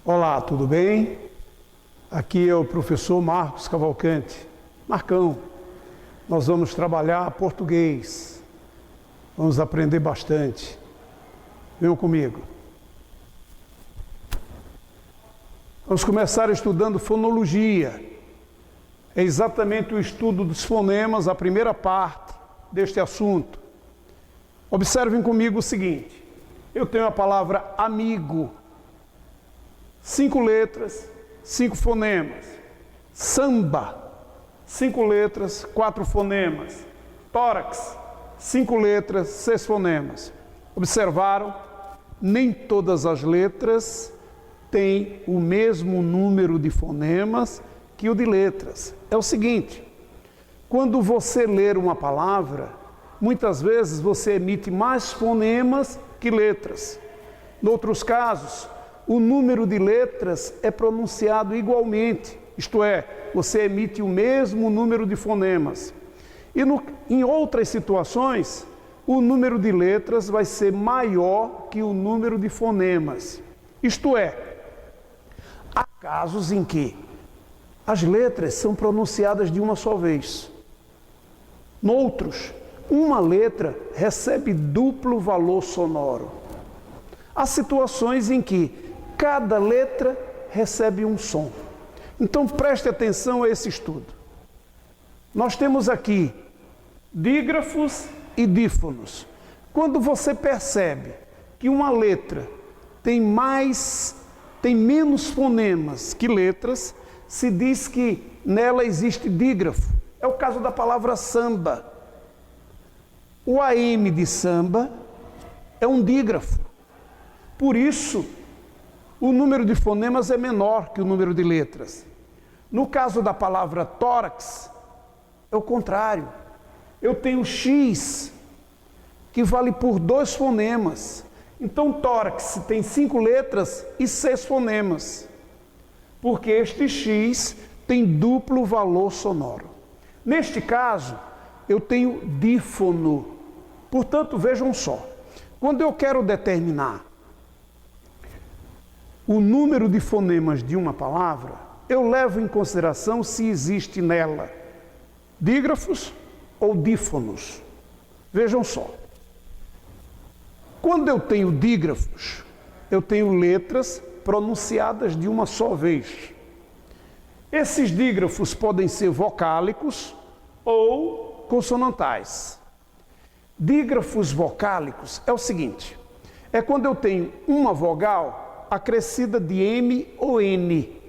Olá, tudo bem? Aqui é o professor Marcos Cavalcante. Marcão, nós vamos trabalhar português. Vamos aprender bastante. Venham comigo. Vamos começar estudando fonologia. É exatamente o estudo dos fonemas, a primeira parte deste assunto. Observem comigo o seguinte. Eu tenho a palavra amigo. 5 letras, 5 fonemas. Samba, 5 letras, 4 fonemas. Tórax, 5 letras, 6 fonemas. Observaram? Nem todas as letras têm o mesmo número de fonemas que o de letras. É o seguinte, quando você ler uma palavra, muitas vezes você emite mais fonemas que letras. Em outros casos, o número de letras é pronunciado igualmente, isto é, você emite o mesmo número de fonemas. E em outras situações, o número de letras vai ser maior que o número de fonemas. Isto é, há casos em que as letras são pronunciadas de uma só vez. Noutros, uma letra recebe duplo valor sonoro. Há situações em que cada letra recebe um som. Então preste atenção a esse estudo. Nós temos aqui dígrafos e dífonos. Quando você percebe que uma letra tem menos fonemas que letras, se diz que nela existe dígrafo. É o caso da palavra samba. O AM de samba é um dígrafo. Por isso, o número de fonemas é menor que o número de letras. No caso da palavra tórax, é o contrário. Eu tenho X, que vale por 2 fonemas. Então, tórax tem 5 letras e 6 fonemas. Porque este X tem duplo valor sonoro. Neste caso, eu tenho dífono. Portanto, vejam só. Quando eu quero determinar o número de fonemas de uma palavra, eu levo em consideração se existe nela dígrafos ou dífonos. Vejam só. Quando eu tenho dígrafos, eu tenho letras pronunciadas de uma só vez. Esses dígrafos podem ser vocálicos ou consonantais. Dígrafos vocálicos é o seguinte, é quando eu tenho uma vogal acrescida de M ou N.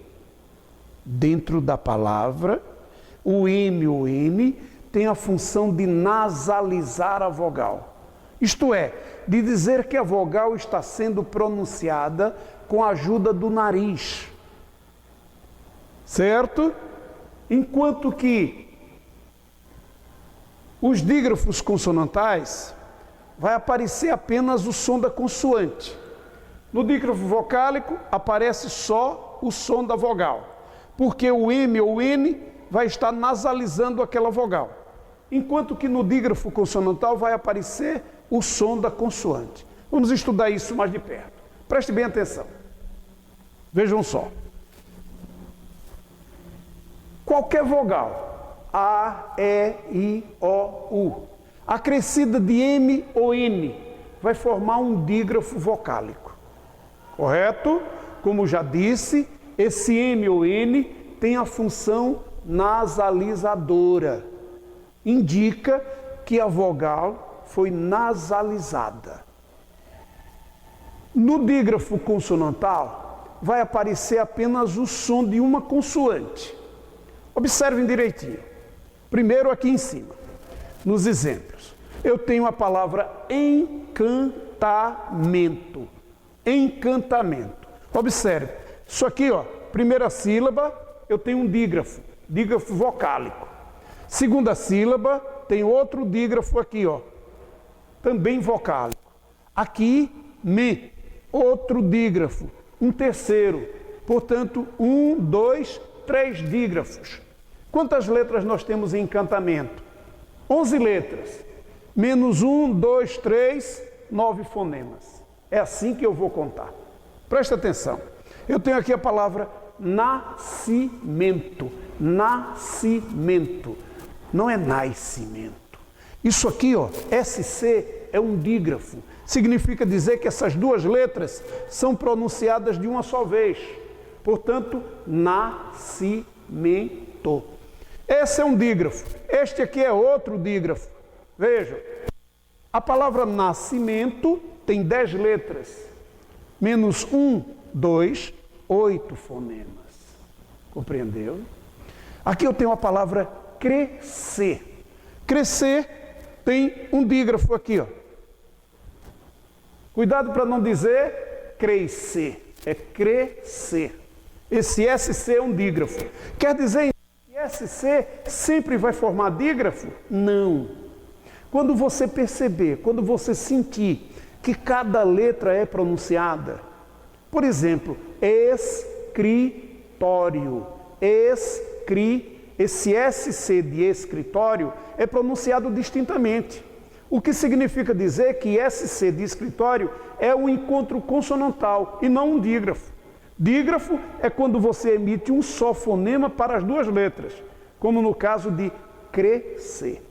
Dentro da palavra, o M ou N tem a função de nasalizar a vogal. Isto é, de dizer que a vogal está sendo pronunciada com a ajuda do nariz. Certo? Enquanto que os dígrafos consonantais vai aparecer apenas o som da consoante. No dígrafo vocálico aparece só o som da vogal, porque o M ou N vai estar nasalizando aquela vogal. Enquanto que no dígrafo consonantal vai aparecer o som da consoante. Vamos estudar isso mais de perto. Preste bem atenção. Vejam só. Qualquer vogal, A, E, I, O, U, acrescida de M ou N, vai formar um dígrafo vocálico. Correto? Como já disse, esse M ou N tem a função nasalizadora. Indica que a vogal foi nasalizada. No dígrafo consonantal, vai aparecer apenas o som de uma consoante. Observem direitinho. Primeiro aqui em cima, nos exemplos. Eu tenho a palavra encantamento. Encantamento. Observe, isso aqui, ó, primeira sílaba, eu tenho um dígrafo vocálico. Segunda sílaba, tem outro dígrafo aqui, ó, também vocálico. Aqui, me, outro dígrafo, um terceiro. Portanto, 1, 2, 3 dígrafos. Quantas letras nós temos em encantamento? 11 letras. Menos 1, 2, 3, 9 fonemas. É assim que eu vou contar. Presta atenção. Eu tenho aqui a palavra nascimento. Nascimento. Não é nascimento. Isso aqui, ó, SC é um dígrafo. Significa dizer que essas duas letras são pronunciadas de uma só vez. Portanto, nascimento. Esse é um dígrafo. Este aqui é outro dígrafo. Vejam. A palavra nascimento tem 10 letras. Menos 1, 2, 8 fonemas. Compreendeu? Aqui eu tenho a palavra crescer. Crescer tem um dígrafo aqui, ó. Cuidado para não dizer crescer. É crescer. Esse SC é um dígrafo. Quer dizer que SC sempre vai formar dígrafo? Não. Quando você perceber, quando você sentir que cada letra é pronunciada, por exemplo, escritório, esse SC de escritório é pronunciado distintamente. O que significa dizer que SC de escritório é um encontro consonantal e não um dígrafo. Dígrafo é quando você emite um só fonema para as duas letras, como no caso de crescer.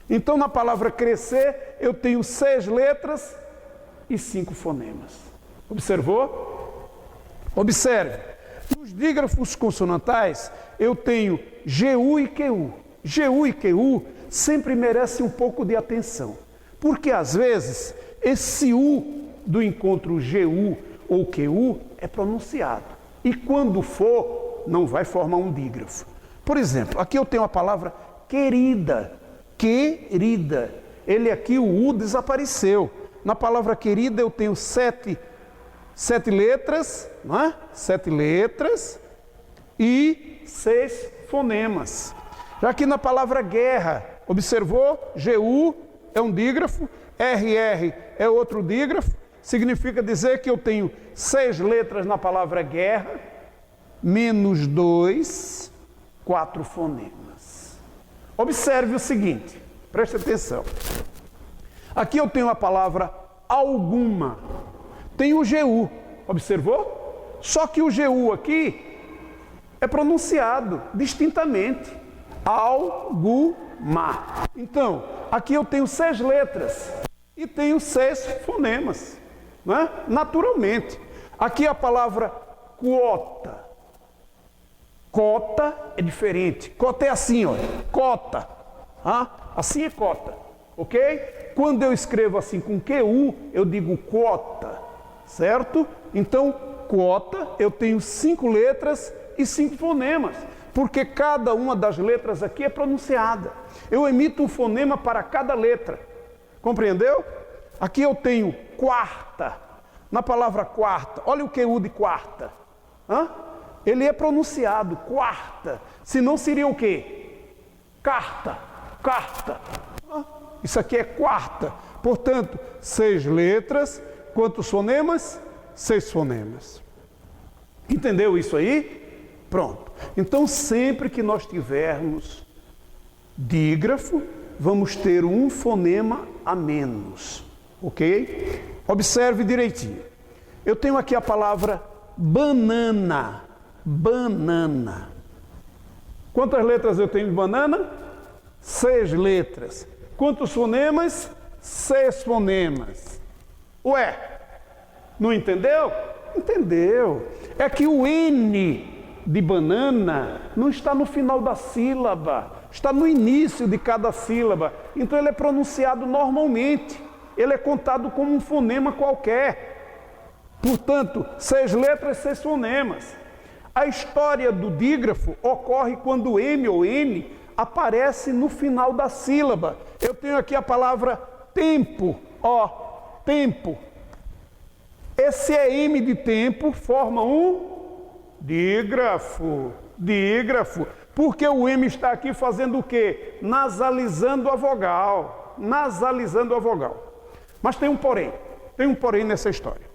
Então, na palavra crescer, eu tenho 6 letras e 5 fonemas. Observou? Observe. Nos dígrafos consonantais, eu tenho GU e QU. GU e QU sempre merecem um pouco de atenção, porque às vezes esse U do encontro GU ou QU é pronunciado, e quando for, não vai formar um dígrafo. Por exemplo, aqui eu tenho a palavra querida, querida. Ele aqui, o U desapareceu. Na palavra querida eu tenho 7 letras, não é? 7 letras e 6 fonemas. Já que na palavra guerra, observou? GU é um dígrafo, RR é outro dígrafo, significa dizer que eu tenho 6 letras na palavra guerra, menos 2, 4 fonemas. Observe o seguinte, preste atenção. Aqui eu tenho a palavra alguma, tem o GU, observou? Só que o GU aqui é pronunciado distintamente. Alguma. Então, aqui eu tenho 6 letras e tenho 6 fonemas, não é? Naturalmente. Aqui a palavra cota. Cota é diferente. Cota é assim, ó. Cota. Assim é cota. Ok? Quando eu escrevo assim com QU, eu digo quota. Certo? Então, quota, eu tenho 5 letras e 5 fonemas, porque cada uma das letras aqui é pronunciada. Eu emito um fonema para cada letra. Compreendeu? Aqui eu tenho quarta. Na palavra quarta, olha o QU de quarta. Ele é pronunciado, quarta. Senão seria o quê? Carta, carta. Isso aqui é quarta. Portanto, 6 letras. Quantos fonemas? 6 fonemas. Entendeu isso aí? Pronto. Então, sempre que nós tivermos dígrafo, vamos ter um fonema a menos. Ok? Observe direitinho. Eu tenho aqui a palavra banana. Banana. Quantas letras eu tenho de banana? 6 letras. Quantos fonemas? 6 fonemas. Ué, não entendeu? Entendeu. É que o N de banana não está no final da sílaba, está no início de cada sílaba. Então ele é pronunciado normalmente. Ele é contado como um fonema qualquer. Portanto, 6 letras, 6 fonemas. A história do dígrafo ocorre quando o M ou N aparece no final da sílaba. Eu tenho aqui a palavra tempo, tempo. Esse M de tempo forma um dígrafo, dígrafo. Porque o M está aqui fazendo o quê? Nasalizando a vogal, nasalizando a vogal. Mas tem um porém nessa história.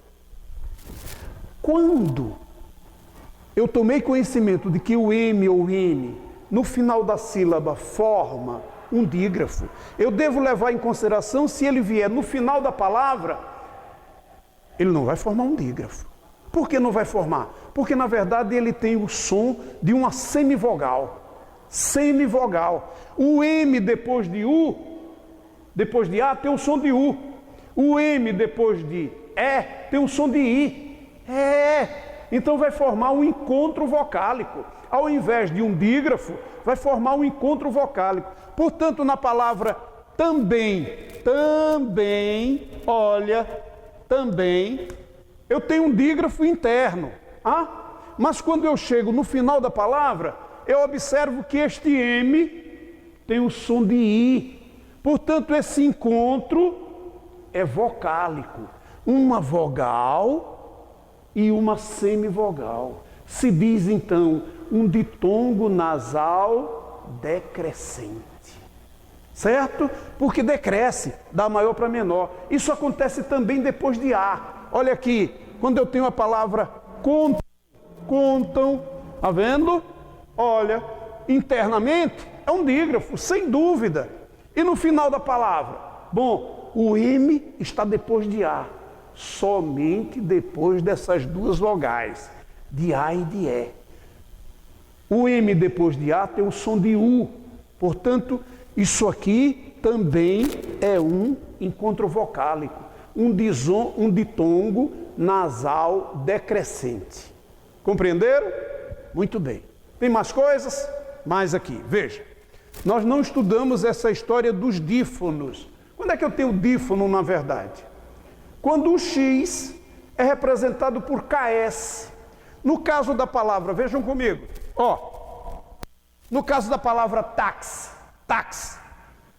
Quando eu tomei conhecimento de que o M ou N, no final da sílaba, forma um dígrafo, eu devo levar em consideração se ele vier no final da palavra, ele não vai formar um dígrafo. Por que não vai formar? Porque, na verdade, ele tem o som de uma semivogal. Semivogal. O M depois de U, depois de A, tem o som de U. O M depois de E, tem o som de I. Então vai formar um encontro vocálico. Ao invés de um dígrafo, vai formar um encontro vocálico. Portanto, na palavra também, olha, também, eu tenho um dígrafo interno. Mas quando eu chego no final da palavra, eu observo que este M tem o som de I. Portanto, esse encontro é vocálico. Uma vogal e uma semivogal. Se diz, então, um ditongo nasal decrescente. Certo? Porque decresce, da maior para menor. Isso acontece também depois de A. Olha aqui, quando eu tenho a palavra contam, tá vendo? Olha, internamente é um dígrafo, sem dúvida. E no final da palavra? Bom, o M está depois de A, somente depois dessas duas vogais, de A e de E. O M depois de A tem o som de U, portanto, isso aqui também é um encontro vocálico, um ditongo nasal decrescente. Compreenderam? Muito bem. Tem mais coisas? Mais aqui, veja. Nós não estudamos essa história dos dífonos. Quando é que eu tenho dífono, na verdade? Quando o X é representado por KS. No caso da palavra, vejam comigo, no caso da palavra táxi,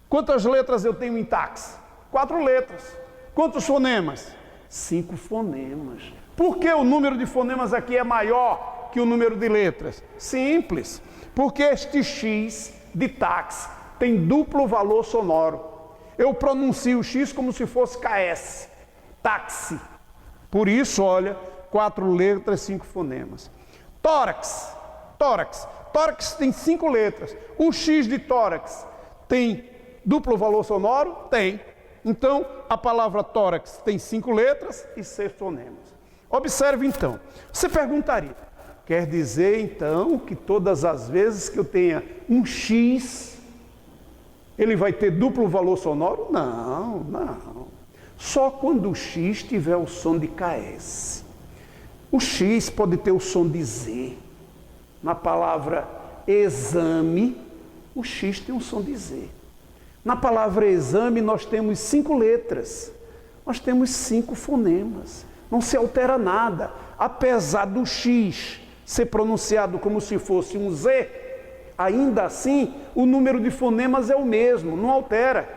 quantas letras eu tenho em táxi? 4 letras. Quantos fonemas? 5 fonemas. Por que o número de fonemas aqui é maior que o número de letras? Simples, porque este X de táxi tem duplo valor sonoro. Eu pronuncio o X como se fosse KS, táxi. Por isso, olha, 4 letras, 5 fonemas. Tórax tem 5 letras. O X de tórax tem duplo valor sonoro? Tem. Então, a palavra tórax tem 5 letras e 6 fonemas. Observe então. Você perguntaria, quer dizer então que todas as vezes que eu tenha um X, ele vai ter duplo valor sonoro? Não. Só quando o X tiver o som de KS. O X pode ter o som de Z. Na palavra exame, o X tem um som de Z. Na palavra exame, nós temos 5 letras. Nós temos 5 fonemas. Não se altera nada. Apesar do X ser pronunciado como se fosse um Z, ainda assim, o número de fonemas é o mesmo, não altera.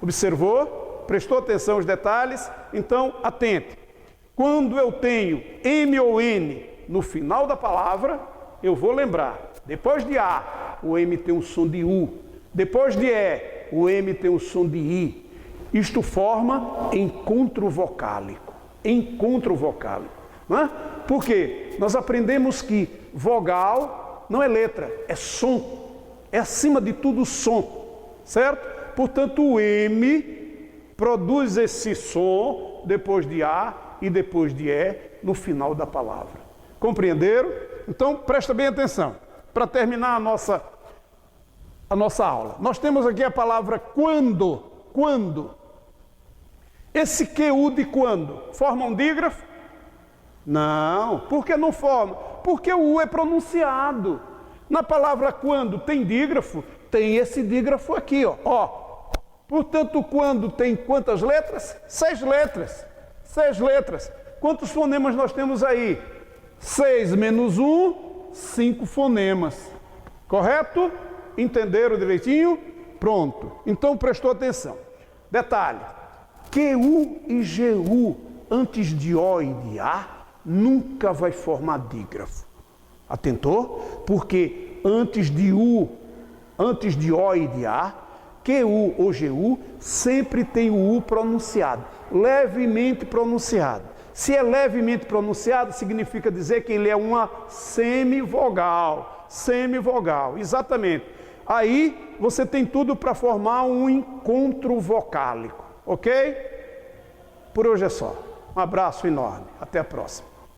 Observou? Prestou atenção aos detalhes? Então, atente. Quando eu tenho M ou N no final da palavra, eu vou lembrar. Depois de A, o M tem um som de U. Depois de E, o M tem um som de I. Isto forma encontro vocálico. Encontro vocálico. Não é? Por quê? Nós aprendemos que vogal não é letra, é som. É acima de tudo som. Certo? Portanto, o M produz esse som depois de A e depois de E no final da palavra. Compreenderam? Então, presta bem atenção. Para terminar a nossa aula. Nós temos aqui a palavra quando. Quando. Esse QU de quando forma um dígrafo? Não. Por que não forma? Porque o U é pronunciado. Na palavra quando tem dígrafo, tem esse dígrafo aqui, ó. Portanto, quando tem quantas letras? 6 letras. 6 letras. Quantos fonemas nós temos aí? 6 menos 1, 5 fonemas. Correto? Entenderam direitinho? Pronto. Então, prestou atenção. Detalhe. QU e GU antes de O e de A nunca vai formar dígrafo. Atentou? Porque antes de O e de A, QU ou GU sempre tem o U pronunciado, levemente pronunciado. Se é levemente pronunciado, significa dizer que ele é uma semivogal. Semivogal, exatamente. Aí você tem tudo para formar um encontro vocálico, ok? Por hoje é só. Um abraço enorme. Até a próxima.